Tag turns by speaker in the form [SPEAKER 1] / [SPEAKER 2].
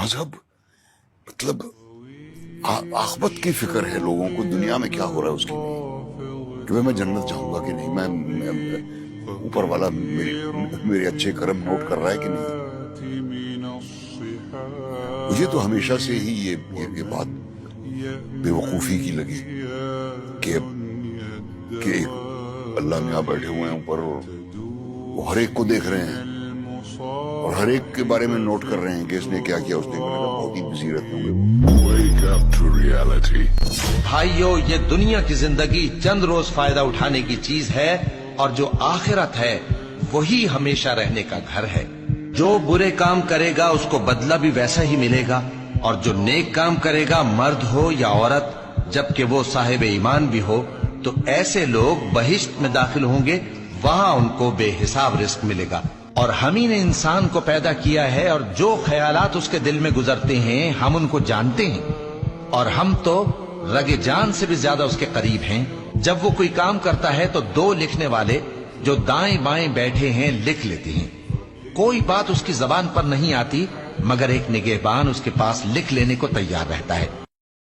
[SPEAKER 1] مذہب مطلب آخرت کی فکر ہے لوگوں کو، دنیا میں کیا ہو رہا ہے اس کی نہیں، کہ میں جنت جاؤں گا کہ نہیں، میں اوپر والا میرے اچھے کرم نوٹ کر رہا ہے کہ نہیں۔ مجھے تو ہمیشہ سے ہی یہ بات بے وقوفی کی لگی کہ ایک اللہ میاں بیٹھے ہوئے ہیں اوپر، وہ ہر ایک کو دیکھ رہے ہیں اور ہر ایک کے بارے میں نوٹ کر رہے ہیں کہ اس نے کیا کیا، اس نے بہت ہی بصیرت میں ہوئے۔
[SPEAKER 2] بھائیو، یہ دنیا کی زندگی چند روز فائدہ اٹھانے کی چیز ہے، اور جو آخرت ہے وہی ہمیشہ رہنے کا گھر ہے۔ جو برے کام کرے گا اس کو بدلہ بھی ویسا ہی ملے گا، اور جو نیک کام کرے گا، مرد ہو یا عورت، جبکہ وہ صاحب ایمان بھی ہو، تو ایسے لوگ بہشت میں داخل ہوں گے، وہاں ان کو بے حساب رزق ملے گا۔ اور ہم ہی نے انسان کو پیدا کیا ہے، اور جو خیالات اس کے دل میں گزرتے ہیں ہم ان کو جانتے ہیں، اور ہم تو رگ جان سے بھی زیادہ اس کے قریب ہیں۔ جب وہ کوئی کام کرتا ہے تو دو لکھنے والے جو دائیں بائیں بیٹھے ہیں لکھ لیتے ہیں۔ کوئی بات اس کی زبان پر نہیں آتی مگر ایک نگہبان اس کے پاس لکھ لینے کو تیار رہتا ہے۔